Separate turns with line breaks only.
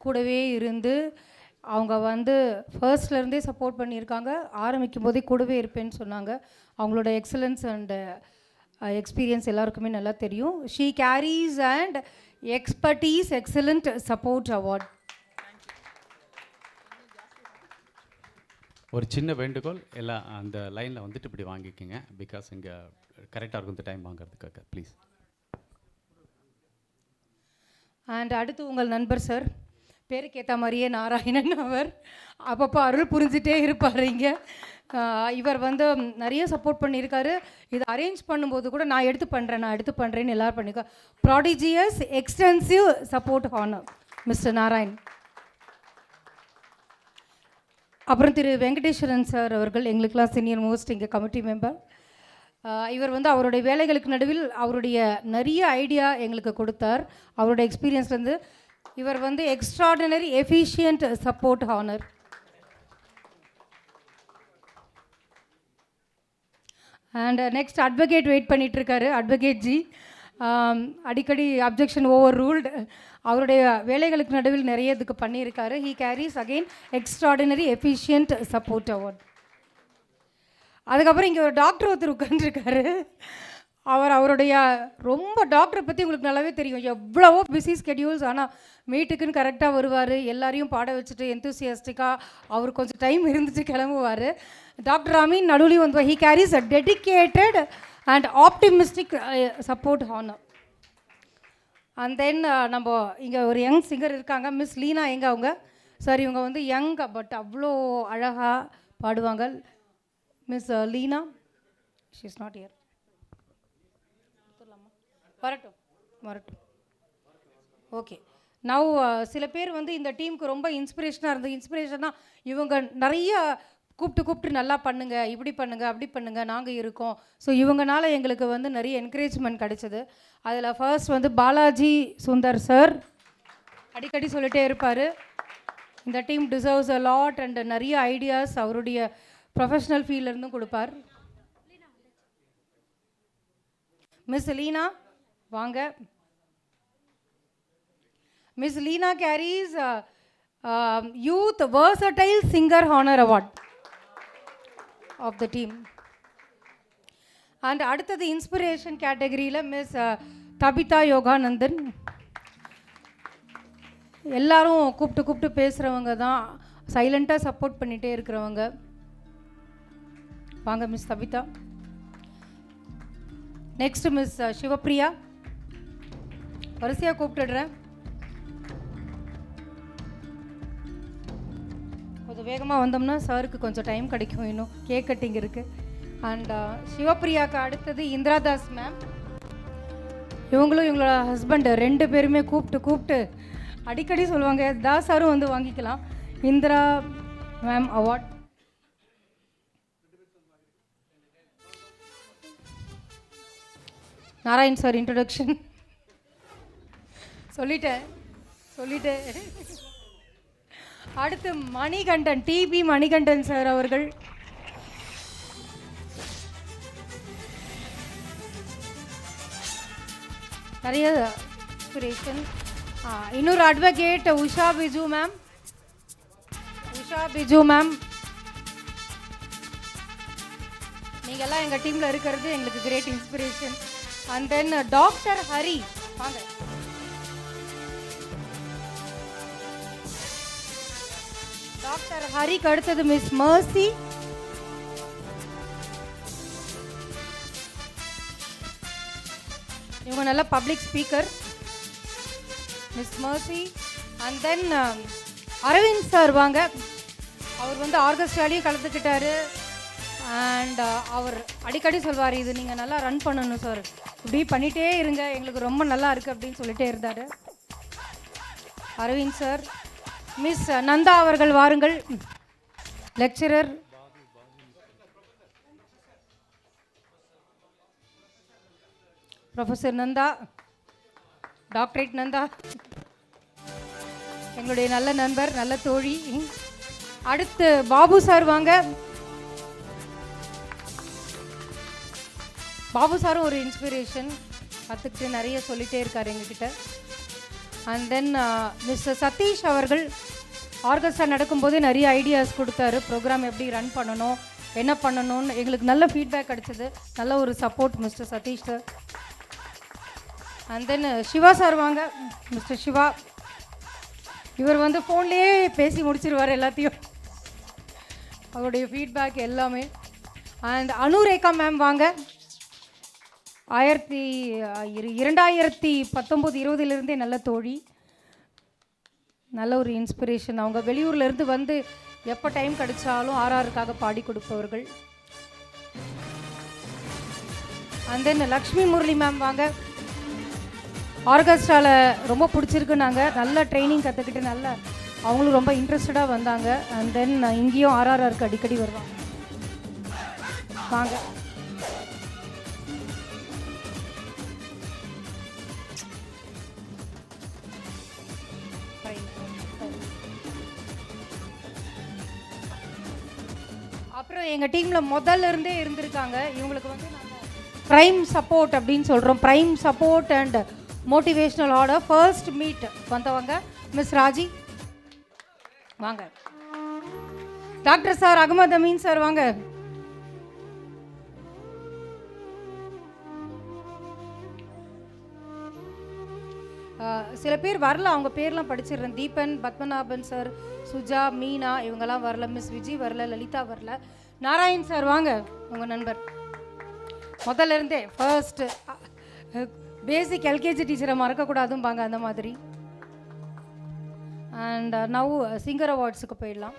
கூடவே இருந்து அவங்க வந்து ஃபர்ஸ்ட்லேருந்தே சப்போர்ட் பண்ணியிருக்காங்க. ஆரம்பிக்கும் போதே கூடவே இருப்பேன்னு சொன்னாங்க. அவங்களோட எக்ஸலன்ஸ் அண்ட் எக்ஸ்பீரியன்ஸ் எல்லாருக்குமே நல்லா தெரியும். She carries and expertise excellent support award.
ஒரு சின்ன வேண்டுகோள், எல்லாம் அந்த லைனில் வந்துட்டு இப்படி வாங்கிக்கோங்க. பிகாஸ் இங்கே கரெக்டாக இருக்கும் இந்த டைம் வாங்குறதுக்காக ப்ளீஸ்.
அண்ட் அடுத்து உங்கள் நண்பர் சார், பேருக்கு ஏற்ற மாதிரியே நாராயணன். அவர் அப்பப்போ அருள் புரிஞ்சிட்டே இருப்பார் இங்கே. இவர் வந்து நிறைய சப்போர்ட் பண்ணியிருக்காரு. இதை அரேஞ்ச் பண்ணும்போது கூட நான் எடுத்து பண்ணுறேன்னு எல்லோரும் பண்ணியிருக்கா. Prodigious extensive support honour mister Narayan. அப்புறம் திரு வெங்கடேஸ்வரன் சார் அவர்கள், எங்களுக்கெல்லாம் சீனியர் மோஸ்ட் இங்கே கமிட்டி மெம்பர். இவர் வந்து அவருடைய வேலைகளுக்கு நடுவில் அவருடைய நிறைய ஐடியா எங்களுக்கு கொடுத்தார். அவருடைய எக்ஸ்பீரியன்ஸ்லேருந்து இவர் வந்து extraordinary efficient support honour. And next advocate wait பண்ணிகிட்ருக்காரு. அட்வொகேட் ஜி அடிக்கடி அப்ஜெக்ஷன் ஓவர் ரூல்டு. அவருடைய வேலைகளுக்கு நடுவில் நிறைய இதுக்கு பண்ணியிருக்காரு. He carries again extraordinary efficient support award. அதுக்கப்புறம் இங்கே ஒரு டாக்டர் ஒருத்தர் உட்காந்துருக்காரு. அவருடைய ரொம்ப டாக்டரை பற்றி உங்களுக்கு நல்லாவே தெரியும். எவ்வளவோ பிஸி ஸ்கெடியூல்ஸ், ஆனால் மீட்டுக்குன்னு கரெக்டாக வருவார். எல்லாரையும் பாட வச்சுட்டு எந்தூசியாஸ்டிக்காக அவர் கொஞ்சம் டைம் இருந்துட்டு கிளம்புவார். டாக்டர் அமீன் நடுவுலையும் வந்து he carries a dedicated and optimistic support honour. And then நம்ம இங்கே ஒரு யங் சிங்கர் இருக்காங்க, மிஸ் லீனா. எங்கே அவங்க சார்? இவங்க வந்து யங் பட் அவ்வளோ அழகாக பாடுவாங்க. Miss Leena, she is not here. வரட்டும். ஓகே. நவ் சில பேர் வந்து இந்த டீமுக்கு ரொம்ப இன்ஸ்பிரேஷனாக இருந்தது. இன்ஸ்பிரேஷன்னா இவங்க நிறைய கூப்பிட்டு நல்லா பண்ணுங்கள், இப்படி பண்ணுங்கள், அப்படி பண்ணுங்கள், நாங்கள் இருக்கோம். ஸோ இவங்கனால எங்களுக்கு வந்து நிறைய என்கரேஜ்மெண்ட் கிடைச்சது. அதில் ஃபர்ஸ்ட் வந்து பாலாஜி சுந்தர் சார் அடிக்கடி சொல்லிட்டே இருப்பார், இந்த team deserves a lot and நிறைய ஐடியாஸ் அவருடைய ப்ரொஃபஷ்னல் ஃபீல்ட்லேருந்தும் கொடுப்பார். மிஸ் லீனா வாங்க. Miss Leena carries youth versatile singer honor award of the team. And அடுத்தது இன்ஸ்பிரேஷன் கேட்டகரியில் மிஸ் தபிதா யோகானந்தன். எல்லாரும் கூப்பிட்டு பேசுகிறவங்க தான், சைலண்ட்டாக சப்போர்ட் பண்ணிகிட்டே இருக்கிறவங்க. வாங்க miss Tabitha. Next miss Sivapriya. வரிசையாக கூப்பிட்டுடுறேன், கொஞ்சம் வேகமாக வந்தோம்னா சாருக்கு கொஞ்சம் டைம் கிடைக்கும். இன்னும் கேக் கட்டிங் இருக்குது. அண்ட் சிவப்பிரியாவுக்கு அடுத்தது இந்திராதாஸ் மேம். இவங்களும் இவங்களோட ஹஸ்பண்ட் ரெண்டு பேருமே கூப்பிட்டு அடிக்கடி சொல்லுவாங்க, தாஸ் சாரும் வந்து வாங்கிக்கலாம் Indira ma'am award. Narayan sir introduction சொல்லிட்டேன். அடுத்து மணிகண்டன், டிபி மணிகண்டன் சார் அவர்கள். நிறைய இன்ஸ்பிரேஷன். இன்னொரு அட்வொகேட் உஷா பிஜு மேம். நீங்கள்லாம் எங்கள் டீமில் இருக்கிறது எங்களுக்கு great inspiration. And then doctor Hari வாங்க. டாக்டர் ஹரிக்கு அடுத்தது மிஸ் மர்சி. இவங்க நல்ல public speaker, miss Mercy. And then Aravind sir வாங்க. அவர் வந்து ஆர்கெஸ்ட்ராலையும் கலந்துக்கிட்டாரு. அண்ட் அவர் அடிக்கடி சொல்வார், இது நீங்கள் நல்லா ரன் பண்ணணும் சார், இப்படி பண்ணிகிட்டே இருங்க, எங்களுக்கு ரொம்ப நல்லா இருக்குது அப்படின்னு சொல்லிட்டே இருந்தார் அரவிந்த் சார். மிஸ் நந்தா அவர்கள் வாருங்கள், lecturer. Professor Nanda, doctorate Nanda, எங்களுடைய நல்ல நண்பர், நல்ல தோழி. அடுத்து பாபு சார் வாங்க. பாபு சாரும் ஒரு இன்ஸ்பிரேஷன், கற்றுக்கிட்டு நிறைய சொல்லிகிட்டே இருக்கார் எங்ககிட்ட. அண்ட் தென் மிஸ்டர் சதீஷ் அவர்கள் ஆர்கெஸ்ட்ரா நடக்கும்போதே நிறைய ஐடியாஸ் கொடுத்தாரு. ப்ரோக்ராம் எப்படி ரன் பண்ணணும், என்ன பண்ணணும்னு எங்களுக்கு நல்ல ஃபீட்பேக் கிடச்சிது. நல்ல ஒரு support mister Satish sir. And then Siva sir வாங்க. மிஸ்டர் சிவா, இவர் வந்து ஃபோன்லேயே பேசி முடிச்சிருவார் எல்லாத்தையும், அவருடைய ஃபீட்பேக் எல்லாமே. அண்ட் அனுரேகா மேம் வாங்க. 2019-20 நல்ல தோழி, நல்ல ஒரு இன்ஸ்பிரேஷன். அவங்க வெளியூர்லேருந்து வந்து எப்போ டைம் கிடைச்சாலும் ஆர்ஆருக்காக பாடி கொடுப்பவர்கள். And then Lakshmi Murali ma'am வாங்க. ஆர்கெஸ்ட்ராவில் ரொம்ப பிடிச்சிருக்குனாங்க, நல்ல ட்ரைனிங் கற்றுக்கிட்டு நல்ல அவங்களும் ரொம்ப இன்ட்ரெஸ்டடாக வந்தாங்க. அண்ட் தென் இங்கேயும் ஆர்ஆர்ஆருக்கு அடிக்கடி வருவாங்க. வாங்க. அப்புறம் எங்கள் டீமில் முதல்ல இருந்தே இருந்திருக்காங்க. இவங்களுக்கு வந்து நாங்கள் ப்ரைம் சப்போர்ட் அப்படின்னு சொல்கிறோம். Prime support and motivational order first meet வந்தவங்க மிஸ் ராஜி வாங்க. Doctor sir Ahmed Ameen sir வாங்க. சில பேர் வரல, அவங்க பேர்லாம் படிச்சிடுறேன். தீபன், பத்மநாபன் சார், சுஜா, மீனா இவங்கெல்லாம் வரல. மிஸ் விஜி வரல, லலிதா வரல. நாராயண் சார் வாங்க, உங்கள் நண்பர் முதல்ல இருந்தே ஃபர்ஸ்ட் பேசிக் எல்கேஜி டீச்சரை மறக்கக்கூடாதும்பாங்க அந்த மாதிரி. அண்ட் நவ் சிங்கர் அவார்ட்ஸுக்கு போயிடலாம்.